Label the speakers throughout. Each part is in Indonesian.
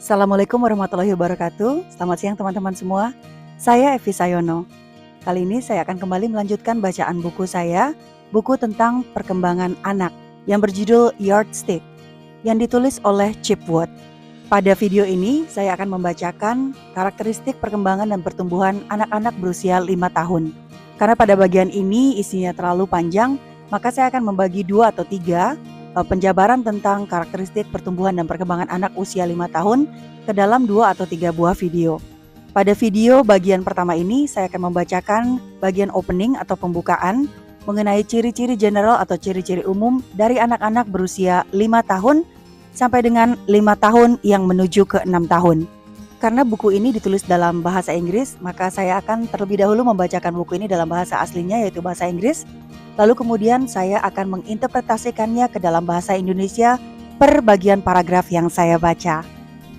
Speaker 1: Assalamualaikum warahmatullahi wabarakatuh. Selamat siang teman-teman semua. Saya Evi Sayono. Kali ini saya akan kembali melanjutkan bacaan buku saya, buku tentang perkembangan anak yang berjudul Yardstick, yang ditulis oleh Chip Wood. Pada video ini saya akan membacakan karakteristik perkembangan dan pertumbuhan anak-anak berusia 5 tahun. Karena pada bagian ini isinya terlalu panjang, maka saya akan membagi 2 atau 3 penjabaran tentang karakteristik pertumbuhan dan perkembangan anak usia 5 tahun ke dalam 2 atau 3 buah video. Pada video bagian pertama ini saya akan membacakan bagian opening atau pembukaan mengenai ciri-ciri general atau ciri-ciri umum dari anak-anak berusia 5 tahun sampai dengan 5 tahun yang menuju ke 6 tahun. Karena buku ini ditulis dalam bahasa Inggris, maka saya akan terlebih dahulu membacakan buku ini dalam bahasa aslinya yaitu bahasa Inggris. Lalu kemudian saya akan menginterpretasikannya ke dalam bahasa Indonesia per bagian paragraf yang saya baca.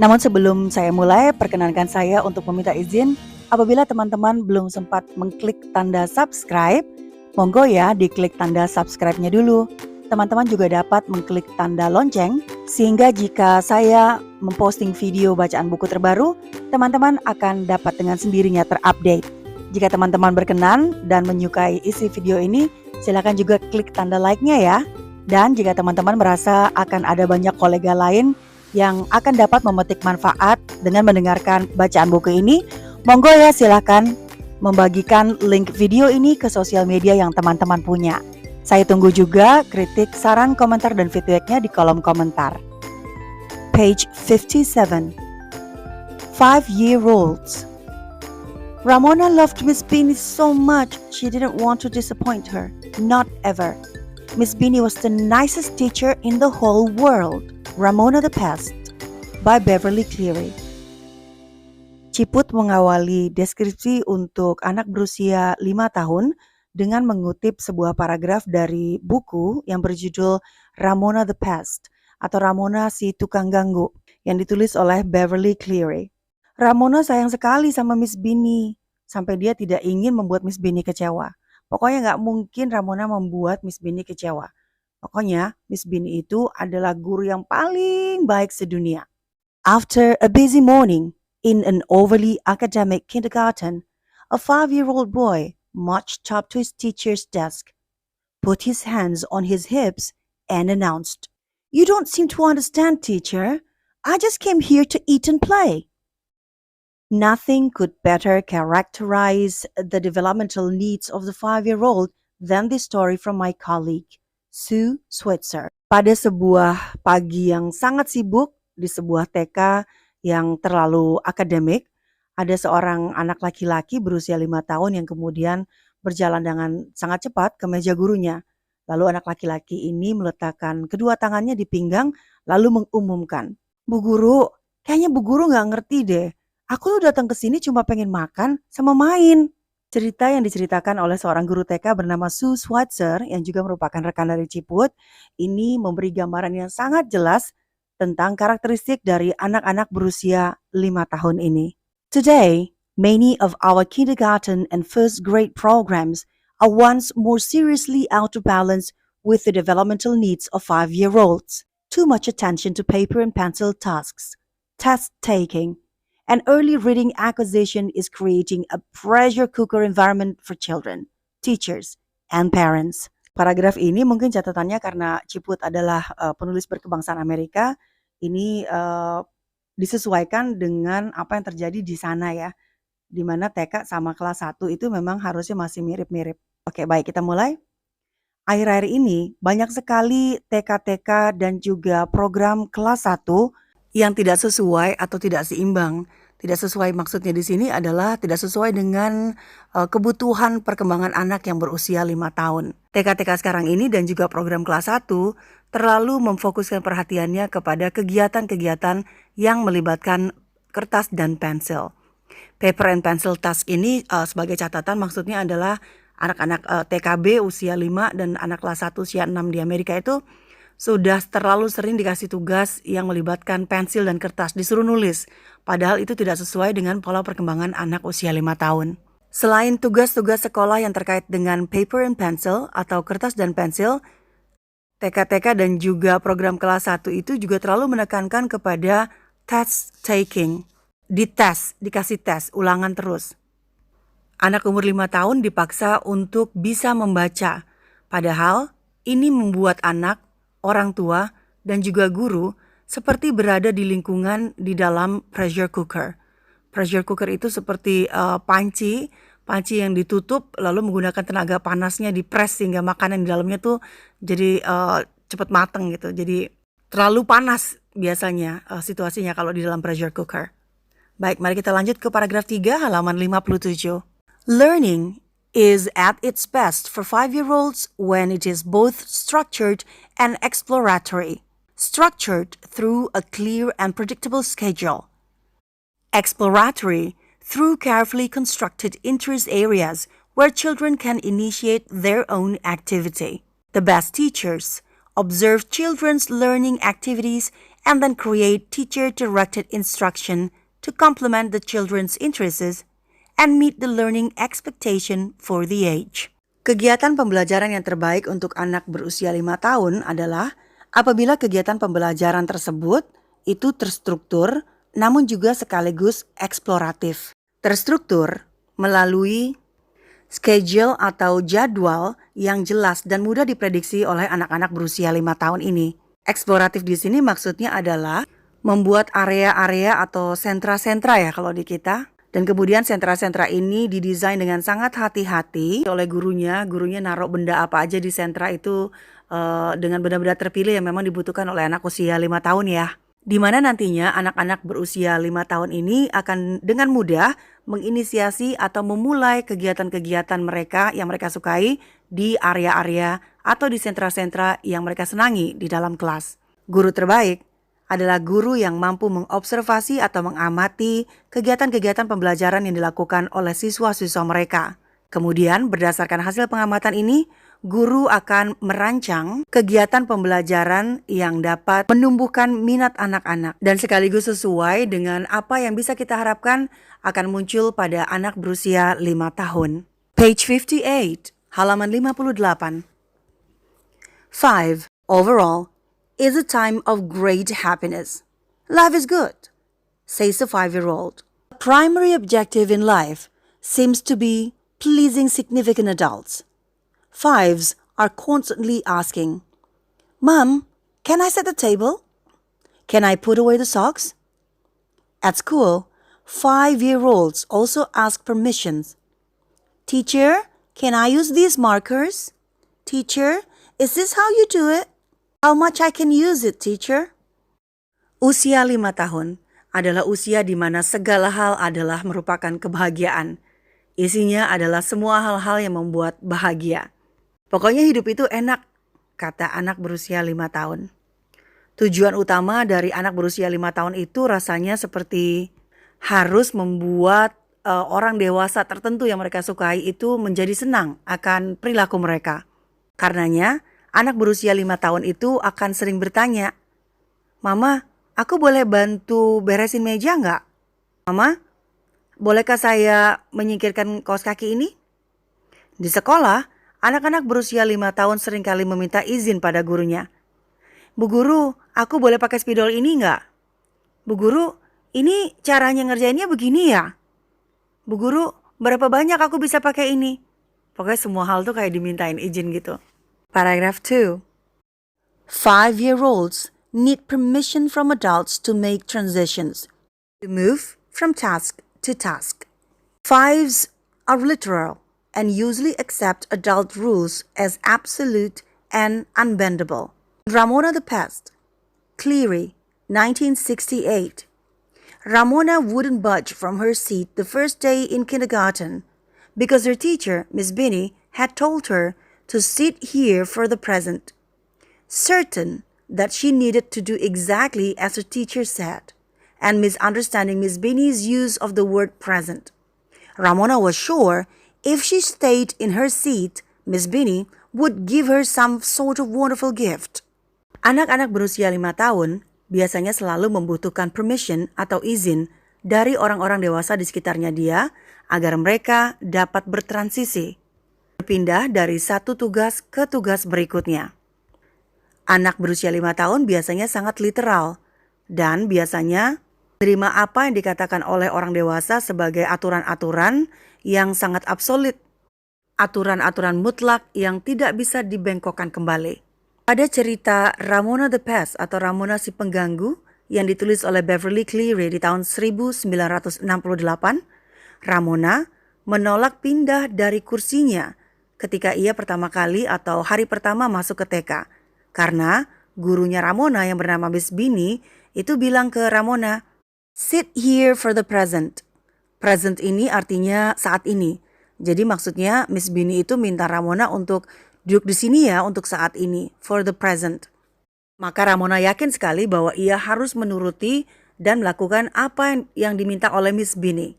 Speaker 1: Namun sebelum saya mulai, perkenankan saya untuk meminta izin apabila teman-teman belum sempat mengklik tanda subscribe, monggo ya diklik tanda subscribe-nya dulu. Teman-teman juga dapat mengklik tanda lonceng sehingga jika saya memposting video bacaan buku terbaru, teman-teman akan dapat dengan sendirinya terupdate. Jika teman-teman berkenan dan menyukai isi video ini, silakan juga klik tanda like-nya ya. Dan jika teman-teman merasa akan ada banyak kolega lain yang akan dapat memetik manfaat dengan mendengarkan bacaan buku ini, monggo ya silakan membagikan link video ini ke sosial media yang teman-teman punya. Saya tunggu juga kritik, saran, komentar, dan feedback-nya di kolom komentar. Page 57. 5-year-olds. Ramona loved Miss Beanie so much she didn't want to disappoint her. Not ever. Miss Beanie was the nicest teacher in the whole world. Ramona the Pest by Beverly Cleary. Ciput mengawali deskripsi untuk anak berusia 5 tahun dengan mengutip sebuah paragraf dari buku yang berjudul Ramona the Pest atau Ramona si tukang ganggu yang ditulis oleh Beverly Cleary. Ramona sayang sekali sama Miss Beanie sampai dia tidak ingin membuat Miss Beanie kecewa. Pokoknya nggak mungkin Ramona membuat Miss Beanie kecewa. Pokoknya Miss Beanie itu adalah guru yang paling baik sedunia. After a busy morning in an overly academic kindergarten, a 5-year-old boy marched up to his teacher's desk, put his hands on his hips, and announced, "You don't seem to understand, teacher. I just came here to eat and play." Nothing could better characterize the developmental needs of the 5-year-old than this story from my colleague, Sue Switzer. Pada sebuah pagi yang sangat sibuk di sebuah TK yang terlalu akademik, ada seorang anak laki-laki berusia 5 tahun yang kemudian berjalan dengan sangat cepat ke meja gurunya. Lalu anak laki-laki ini meletakkan kedua tangannya di pinggang lalu mengumumkan, "Bu Guru, kayaknya Bu Guru nggak ngerti deh. Aku tuh datang ke sini cuma pengen makan sama main." Cerita yang diceritakan oleh seorang guru TK bernama Sue Switzer yang juga merupakan rekan dari Ciput, ini memberi gambaran yang sangat jelas tentang karakteristik dari anak-anak berusia 5 tahun ini. Today, many of our kindergarten and first grade programs are once more seriously out of balance with the developmental needs of 5-year-olds. Too much attention to paper and pencil tasks, test taking, and early reading acquisition is creating a pressure cooker environment for children, teachers, and parents. Paragraf ini mungkin catatannya karena Ciput adalah penulis berkebangsaan Amerika, ini disesuaikan dengan apa yang terjadi di sana ya, di mana TK sama kelas 1 itu memang harusnya masih mirip-mirip. Oke, baik kita mulai. Akhir-akhir ini banyak sekali TK-TK dan juga program kelas 1 yang tidak sesuai atau tidak seimbang. Tidak sesuai maksudnya di sini adalah tidak sesuai dengan kebutuhan perkembangan anak yang berusia 5 tahun. TK-TK sekarang ini dan juga program kelas 1 terlalu memfokuskan perhatiannya kepada kegiatan-kegiatan yang melibatkan kertas dan pensil. Paper and pencil task ini sebagai catatan maksudnya adalah anak-anak TKB usia 5 dan anak kelas 1 usia 6 di Amerika itu sudah terlalu sering dikasih tugas yang melibatkan pensil dan kertas, disuruh nulis. Padahal itu tidak sesuai dengan pola perkembangan anak usia 5 tahun. Selain tugas-tugas sekolah yang terkait dengan paper and pencil atau kertas dan pensil, TK-TK dan juga program kelas 1 itu juga terlalu menekankan kepada test taking. Dites, dikasih tes, ulangan terus. Anak umur 5 tahun dipaksa untuk bisa membaca. Padahal ini membuat anak, orang tua, dan juga guru seperti berada di lingkungan di dalam pressure cooker. Pressure cooker itu seperti panci yang ditutup lalu menggunakan tenaga panasnya dipres sehingga makanan di dalamnya tuh jadi cepat matang gitu. Jadi terlalu panas biasanya situasinya kalau di dalam pressure cooker. Baik, mari kita lanjut ke paragraf 3 halaman 57. Learning is at its best for 5-year-olds when it is both structured and exploratory. Structured through a clear and predictable schedule. Exploratory through carefully constructed interest areas where children can initiate their own activity. The best teachers observe children's learning activities and then create teacher-directed instruction to complement the children's interests and meet the learning expectation for the age. Kegiatan pembelajaran yang terbaik untuk anak berusia 5 tahun adalah apabila kegiatan pembelajaran tersebut itu terstruktur namun juga sekaligus eksploratif. Terstruktur melalui schedule atau jadwal yang jelas dan mudah diprediksi oleh anak-anak berusia 5 tahun ini. Eksploratif di sini maksudnya adalah membuat area-area atau sentra-sentra ya kalau di kita. Dan kemudian sentra-sentra ini didesain dengan sangat hati-hati oleh gurunya. Gurunya naruh benda apa aja di sentra itu dengan benda-benda terpilih yang memang dibutuhkan oleh anak usia 5 tahun ya. Di mana nantinya anak-anak berusia 5 tahun ini akan dengan mudah menginisiasi atau memulai kegiatan-kegiatan mereka yang mereka sukai di area-area atau di sentra-sentra yang mereka senangi di dalam kelas. Guru terbaik adalah guru yang mampu mengobservasi atau mengamati kegiatan-kegiatan pembelajaran yang dilakukan oleh siswa-siswa mereka. Kemudian berdasarkan hasil pengamatan ini, guru akan merancang kegiatan pembelajaran yang dapat menumbuhkan minat anak-anak dan sekaligus sesuai dengan apa yang bisa kita harapkan akan muncul pada anak berusia 5 tahun. Page 58, halaman 58. 5. Overall, is a time of great happiness. Life is good, says the 5-year-old. The primary objective in life seems to be pleasing significant adults. 5s are constantly asking, Mom, can I set the table? Can I put away the socks? At school, 5-year-olds also ask permissions. Teacher, can I use these markers? Teacher, is this how you do it? How much I can use it, teacher? Usia 5 tahun adalah usia di mana segala hal adalah merupakan kebahagiaan. Isinya adalah semua hal-hal yang membuat bahagia. Pokoknya hidup itu enak, kata anak berusia 5 tahun. Tujuan utama dari anak berusia 5 tahun itu rasanya seperti harus membuat orang dewasa tertentu yang mereka sukai itu menjadi senang akan perilaku mereka. Karenanya, anak berusia 5 tahun itu akan sering bertanya, Mama, aku boleh bantu beresin meja nggak? Mama, bolehkah saya menyingkirkan kaos kaki ini? Di sekolah, anak-anak berusia 5 tahun seringkali meminta izin pada gurunya. Bu guru, aku boleh pakai spidol ini nggak? Bu guru, ini caranya ngerjainnya begini ya? Bu guru, berapa banyak aku bisa pakai ini? Pokoknya semua hal tuh kayak dimintain izin gitu. Paragraph 2. 5-year-olds need permission from adults to make transitions, to move from task to task. 5s are literal and usually accept adult rules as absolute and unbendable. Ramona the Pest, Cleary, 1968. Ramona wouldn't budge from her seat the first day in kindergarten because her teacher, Miss Binney, had told her to sit here for the present, certain that she needed to do exactly as her teacher said, and misunderstanding Miss Binney's use of the word present. Ramona was sure if she stayed in her seat, Miss Binney would give her some sort of wonderful gift. Anak-anak berusia 5 tahun biasanya selalu membutuhkan permission atau izin dari orang-orang dewasa di sekitarnya dia agar mereka dapat bertransisi, berpindah dari satu tugas ke tugas berikutnya. Anak berusia 5 tahun biasanya sangat literal dan biasanya Menerima apa yang dikatakan oleh orang dewasa sebagai aturan-aturan yang sangat absolut. Aturan-aturan mutlak yang tidak bisa dibengkokkan kembali. Ada cerita Ramona the Pest atau Ramona si pengganggu yang ditulis oleh Beverly Cleary di tahun 1968. Ramona menolak pindah dari kursinya ketika ia pertama kali atau hari pertama masuk ke TK. Karena gurunya Ramona yang bernama Miss Beanie itu bilang ke Ramona, "Sit here for the present." Present ini artinya saat ini. Jadi maksudnya Miss Beanie itu minta Ramona untuk duduk di sini ya untuk saat ini, for the present. Maka Ramona yakin sekali bahwa ia harus menuruti dan melakukan apa yang diminta oleh Miss Beanie.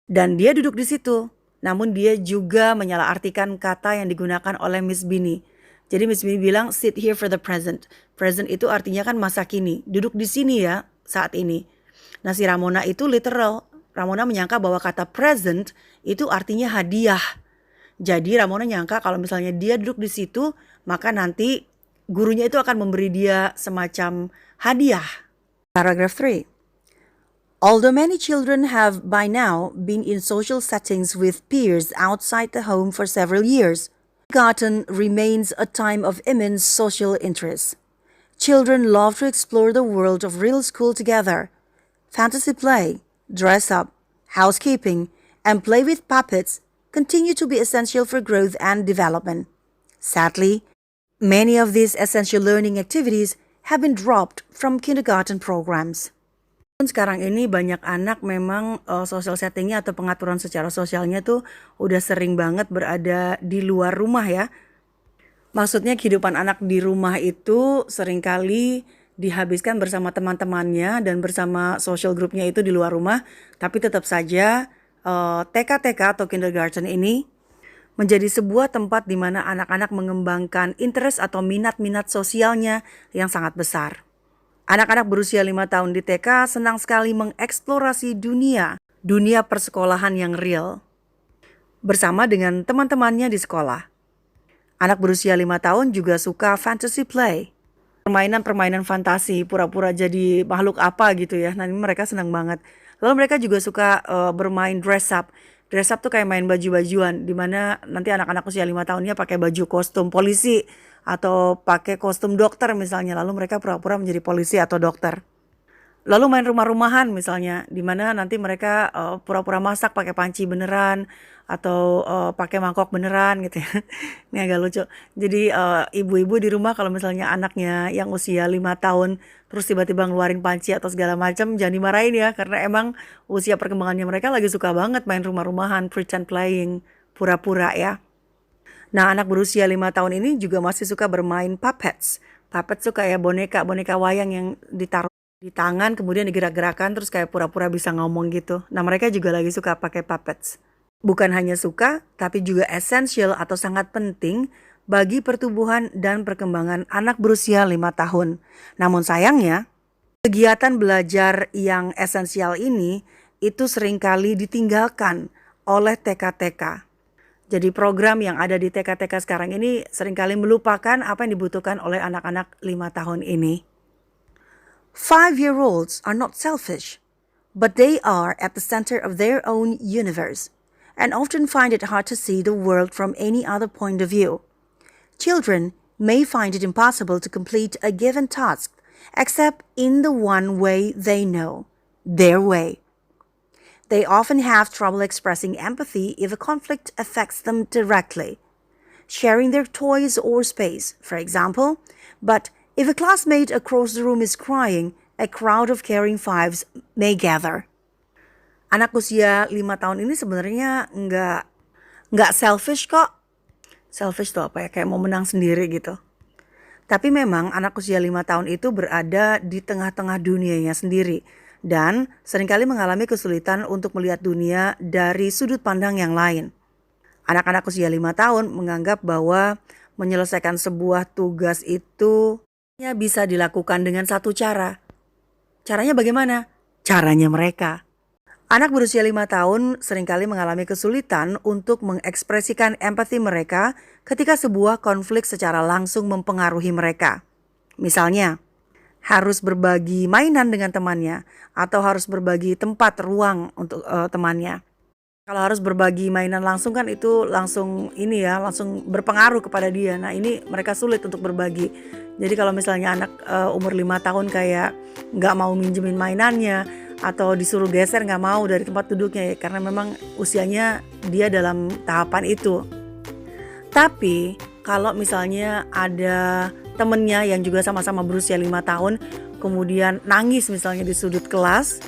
Speaker 1: Dan dia duduk di situ. Namun dia juga menyalahartikan kata yang digunakan oleh Miss Beanie. Jadi Miss Beanie bilang sit here for the present. Present itu artinya kan masa kini. Duduk di sini ya saat ini. Nah si Ramona itu literal. Ramona menyangka bahwa kata present itu artinya hadiah. Jadi Ramona nyangka kalau misalnya dia duduk di situ, maka nanti gurunya itu akan memberi dia semacam hadiah. Paragraph 3. Although many children have by now been in social settings with peers outside the home for several years, kindergarten remains a time of immense social interest. Children love to explore the world of real school together. Fantasy play, dress up, housekeeping, and play with puppets continue to be essential for growth and development. Sadly, many of these essential learning activities have been dropped from kindergarten programs. Sekarang ini banyak anak memang social settingnya atau pengaturan secara sosialnya tuh udah sering banget berada di luar rumah ya. Maksudnya kehidupan anak di rumah itu seringkali dihabiskan bersama teman-temannya dan bersama social groupnya itu di luar rumah. Tapi tetap saja TK-TK atau kindergarten ini menjadi sebuah tempat di mana anak-anak mengembangkan interest atau minat-minat sosialnya yang sangat besar. Anak-anak berusia 5 tahun di TK senang sekali mengeksplorasi dunia persekolahan yang real bersama dengan teman-temannya di sekolah. Anak berusia 5 tahun juga suka fantasy play. Permainan-permainan fantasi, pura-pura jadi makhluk apa gitu ya. Nah ini mereka senang banget. Lalu mereka juga suka bermain dress up. Dress up tuh kayak main baju-bajuan. Dimana nanti anak-anak usia 5 tahunnya pakai baju kostum polisi. Atau pakai kostum dokter misalnya. Lalu mereka pura-pura menjadi polisi atau dokter. Lalu main rumah-rumahan misalnya. Dimana nanti mereka pura-pura masak pakai panci beneran. Atau pakai mangkok beneran gitu ya. Ini agak lucu. Jadi ibu-ibu di rumah kalau misalnya anaknya yang usia 5 tahun terus tiba-tiba ngeluarin panci atau segala macam, jangan dimarahin ya, karena emang usia perkembangannya mereka lagi suka banget main rumah-rumahan, pretend playing, pura-pura ya. Nah anak berusia 5 tahun ini juga masih suka bermain puppets. Puppets tuh kayak boneka wayang yang ditaruh di tangan kemudian digerak-gerakan terus kayak pura-pura bisa ngomong gitu. Nah mereka juga lagi suka pakai puppets. Bukan hanya suka, tapi juga esensial atau sangat penting bagi pertumbuhan dan perkembangan anak berusia 5 tahun. Namun sayangnya, kegiatan belajar yang esensial ini itu seringkali ditinggalkan oleh TK-TK. Jadi program yang ada di TK-TK sekarang ini seringkali melupakan apa yang dibutuhkan oleh anak-anak 5 tahun ini. 5-year-olds are not selfish, but they are at the center of their own universe and often find it hard to see the world from any other point of view. Children may find it impossible to complete a given task except in the one way they know, their way. They often have trouble expressing empathy if a conflict affects them directly, sharing their toys or space, for example. But if a classmate across the room is crying, a crowd of caring fives may gather. Anak usia 5 tahun ini sebenarnya nggak selfish kok. Selfish tuh apa ya? Kayak mau menang sendiri gitu. Tapi memang anak usia 5 tahun itu berada di tengah-tengah dunianya sendiri. Dan seringkali mengalami kesulitan untuk melihat dunia dari sudut pandang yang lain. Anak-anak usia 5 tahun menganggap bahwa menyelesaikan sebuah tugas itu bisa dilakukan dengan satu cara. Caranya bagaimana? Caranya mereka. Anak berusia 5 tahun seringkali mengalami kesulitan untuk mengekspresikan empati mereka ketika sebuah konflik secara langsung mempengaruhi mereka. Misalnya,
Speaker 2: harus berbagi mainan dengan temannya atau harus berbagi tempat ruang untuk temannya. Kalau harus berbagi mainan langsung kan itu langsung langsung berpengaruh kepada dia. Nah, ini mereka sulit untuk berbagi. Jadi kalau misalnya anak umur 5 tahun kayak nggak mau minjemin mainannya atau disuruh geser nggak mau dari tempat duduknya ya, karena memang usianya dia dalam tahapan itu. Tapi kalau misalnya ada temennya yang juga sama-sama berusia 5 tahun kemudian nangis misalnya di sudut kelas,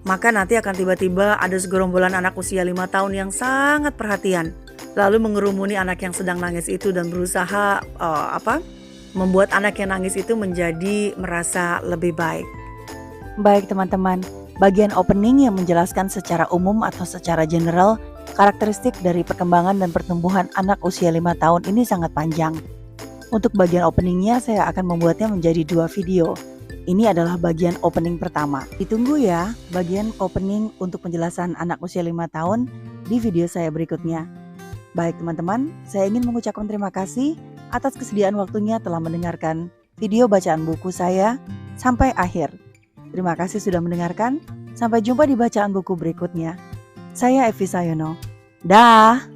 Speaker 2: maka nanti akan tiba-tiba ada segerombolan anak usia 5 tahun yang sangat perhatian. Lalu mengerumuni anak yang sedang nangis itu dan berusaha membuat anak yang nangis itu menjadi merasa lebih baik.
Speaker 1: Baik teman-teman, bagian opening yang menjelaskan secara umum atau secara general karakteristik dari perkembangan dan pertumbuhan anak usia 5 tahun ini sangat panjang. Untuk bagian openingnya saya akan membuatnya menjadi 2 video. Ini adalah bagian opening pertama. Ditunggu ya bagian opening untuk penjelasan anak usia 5 tahun di video saya berikutnya. Baik teman-teman, saya ingin mengucapkan terima kasih atas kesediaan waktunya telah mendengarkan video bacaan buku saya sampai akhir. Terima kasih sudah mendengarkan. Sampai jumpa di bacaan buku berikutnya. Saya Evi Sayono. Dah.